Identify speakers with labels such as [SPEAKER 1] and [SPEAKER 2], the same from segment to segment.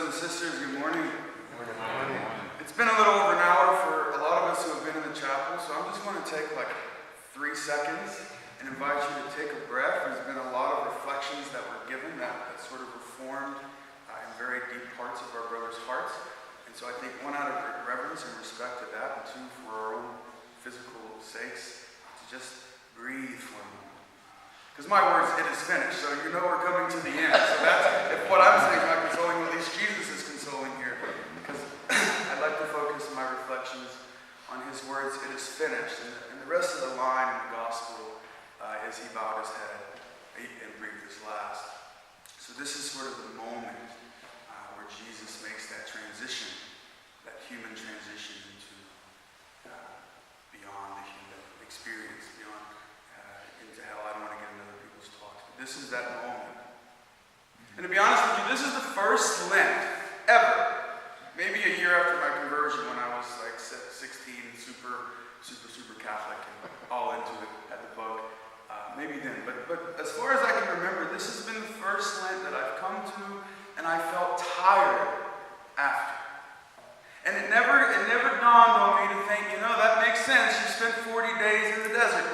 [SPEAKER 1] and sisters, good morning. Good morning. It's been a little over an hour for a lot of us who have been in the chapel, so I'm just going to take like 3 seconds and invite you to take a breath. There's been a lot of reflections that were given that sort of reformed in very deep parts of our brothers' hearts. And so I think one, out of reverence and respect to that, and two, for our own physical sakes, to just breathe for a moment. Because my words, it is finished, so you know we're coming to the end. So that's, if what I'm saying is not consoling, at least Jesus is consoling here. Because I'd like to focus my reflections on his words, it is finished. And the rest of the line in the gospel is he bowed his head and breathed his last. So this is sort of the moment where Jesus makes that transition, that human transition into beyond the human experience, beyond into hell. I don't want to get into other people's talks, but this is that moment. And to be honest with you, this is the first Lent ever, maybe a year after my conversion when I was like 16, super Catholic and all into it at the book. Maybe then, but as far as I can remember, this has been the first Lent that I've come to, and I felt tired after. And it never dawned on me to think, that makes sense. You spent 40 days in the desert.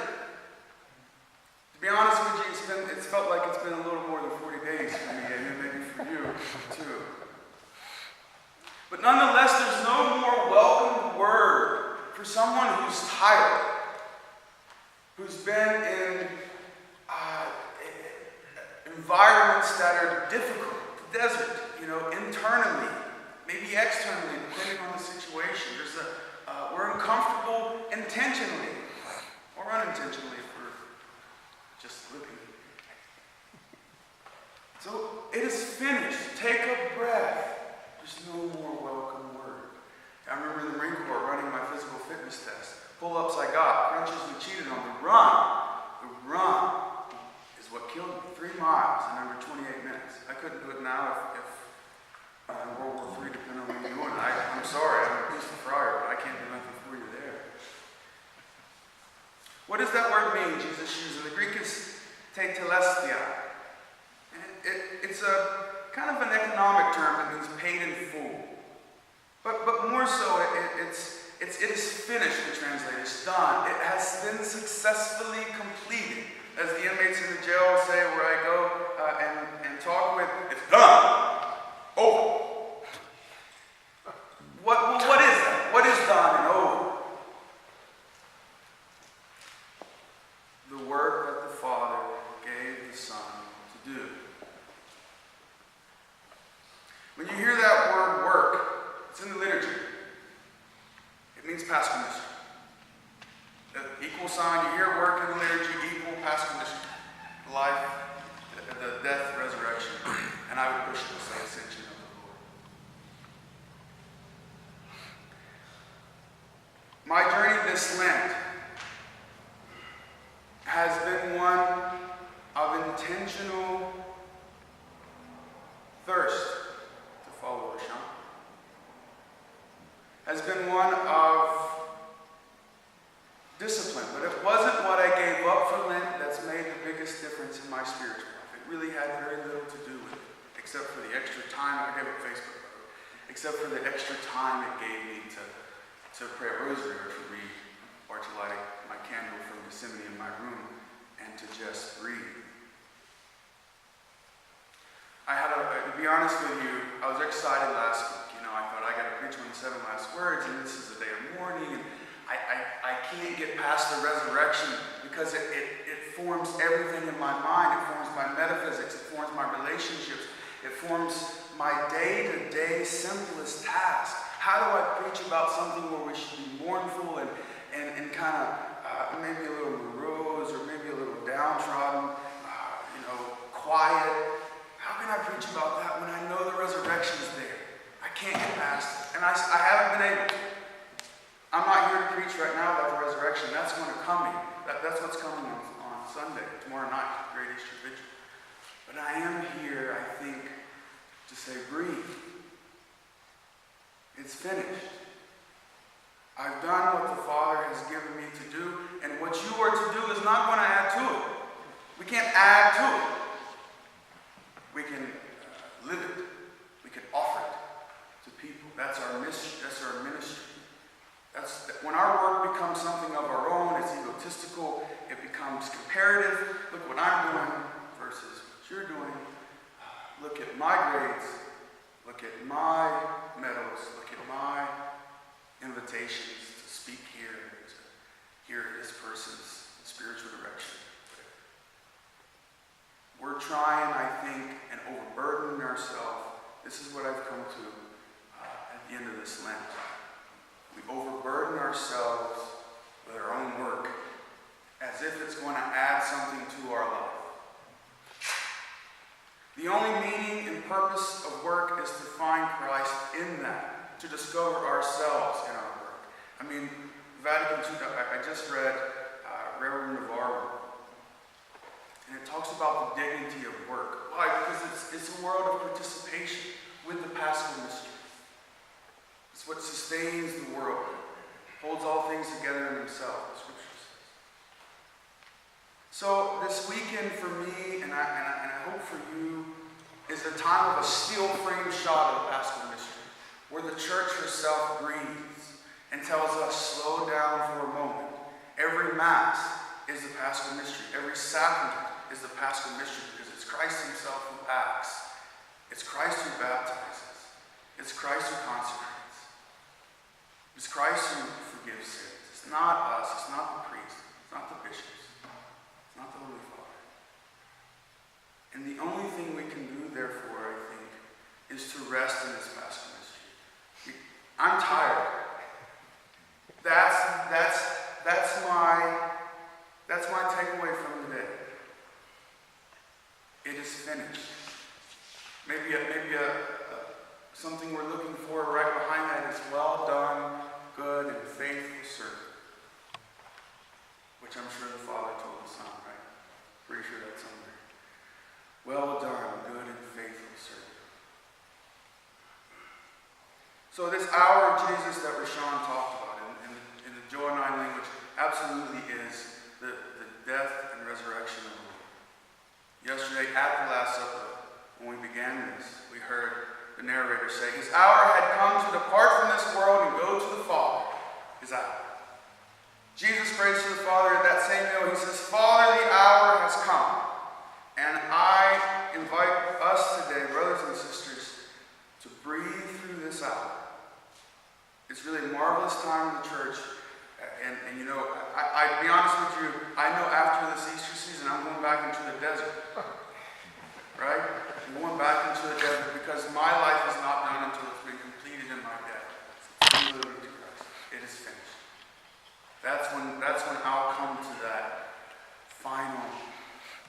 [SPEAKER 1] To be honest with you, it's felt like it's been a little more than 40 days for me, and maybe for you too. But nonetheless, there's no more welcome word for someone who's tired, who's been in environments that are difficult, the desert, internally, maybe externally, depending on the situation. We're uncomfortable intentionally or unintentionally if we're just living. So it is finished. Take a breath. There's no more welcome word. I remember in the Marine Corps running my physical fitness test. Pull-ups I got, crunches we cheated on. The run is what killed me. 3 miles in under 28 minutes. I couldn't do it now if in World War III, depending on what you're doing. I'm sorry, I'm a piece of fryer, but I can't do nothing for you there. What does that word mean, Jesus used? In the Greek is tetelestia. It's a kind of an economic term that means paid in full. But more so, it is finished, we translate. It's done. It has been successfully completed. As the inmates in the jail say, where I go and talk with, it's done. Over. What is that? What is done and over? The work that the Father gave the Son to do. When you hear that word work, it's in the liturgy. It means past condition. The equal sign, you hear work in the liturgy, equal past condition. Life, the death, resurrection, and I would push it to say ascension of the Lord. My journey this Lent has been one of intentional thirst to follow the Shah. Has been one of discipline, but it wasn't what I gave up for Lent that's made the biggest difference in my spiritual life. It really had very little to do with it, except for the extra time. I gave up Facebook, except for the extra time it gave me to pray a rosary or to read or to light my candle from Gethsemane in my room and to just breathe. To be honest with you, I was excited last week. I thought I got to preach on the 7 last words, and this is the day of mourning, and I can't get past the resurrection because it forms everything in my mind. It forms my metaphysics. It forms my relationships. It forms my day-to-day simplest task. How do I preach about something where we should be mournful and kind of maybe a little morose or maybe a little downtrodden, quiet? How can I preach about that when I know the resurrection is there? I can't get past it. And I haven't been able to. I'm not here to preach right now about the resurrection. That's going to come. That's what's coming on Sunday, tomorrow night, Great Easter Vigil. But I am here, I think, to say, breathe. It's finished. I've done what the Father has given me to do, and what you are to do is not going to add to it. We can't add to it. We can live it. We can offer it. when our work becomes something of our own, it's egotistical, it becomes comparative. Look what I'm doing versus what you're doing. Look at my grades. Look at my medals. Look at my invitations to speak here, to hear this person's spiritual direction. We're trying, I think, and overburdening ourselves. This is what I've come to at the end of this Lent. We overburden ourselves with our own work as if it's going to add something to our life. The only meaning and purpose of work is to find Christ in that, to discover ourselves in our work. I mean, Vatican II, I just read Reverend Navarro, and it talks about the dignity of work. Why? Because it's a world of participation with the Paschal mystery. It's what sustains the world, holds all things together in himself, the Scripture says. So this weekend for me, and I hope for you, is the time of a steel frame shot of the Paschal mystery, where the church herself breathes and tells us, slow down for a moment. Every Mass is the Paschal mystery. Every sacrament is the Paschal mystery, because it's Christ himself who acts. It's Christ who baptizes. It's Christ who consecrates. It's Christ who forgives sins. It's not us. It's not the priests. It's not the bishops. It's not the Holy Father. And the only thing we can do, therefore, I think, is to rest in this Paschal mystery. I'm tired. That's my takeaway from the day. It is finished. Maybe something we're looking for right behind that is well done, good and faithful servant. Which I'm sure the Father told the Son, right? Pretty sure that's somewhere. Well done, good and faithful servant. So this hour of Jesus that Rashawn talked about in the Johannine language absolutely is the death and resurrection of the Lord. Yesterday at the Last Supper, when we began this, we heard the narrator say, his hour had come to depart from this world and go to the Father. His hour. Jesus prays to the Father at that same meal. He says, Father, the hour has come. And I invite us today, brothers and sisters, to breathe through this hour. It's really a marvelous time in the church. And you know, I'd be honest with you, I know after this Easter season, I'm going back into the desert. Right? I'm going back into the desert because my life is not done until it's been completed in my death. It is finished. That's when I'll come to that final,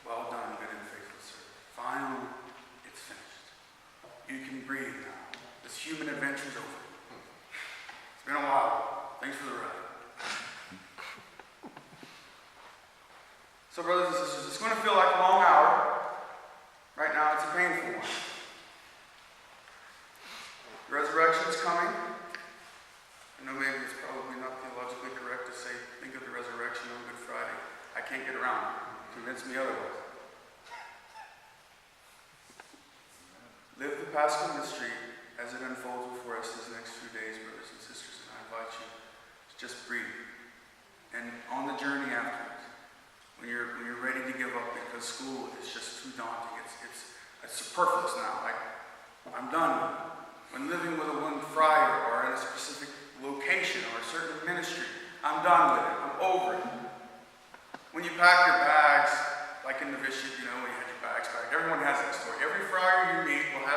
[SPEAKER 1] well done, good and faithful servant. Final, it's finished. You can breathe now. This human adventure's over. It's been a while. Thanks for the ride. So brothers and sisters, it's going to feel like a long hour. Right now, it's a painful one. The resurrection's coming. I know maybe it's probably not theologically correct to say, think of the resurrection on Good Friday. I can't get around it. Convince me otherwise. Live the Paschal mystery as it unfolds before us these next few days, brothers and sisters. And I invite you to just breathe. And on the journey afterwards, when you're ready to give up because school is just too daunting, it's superfluous now. I'm done with it. When living with one friar or in a specific location or a certain ministry, I'm done with it. I'm over it. When you pack your bags, like in the Bishop, when you had your bags packed, everyone has that story. Every friar you meet will have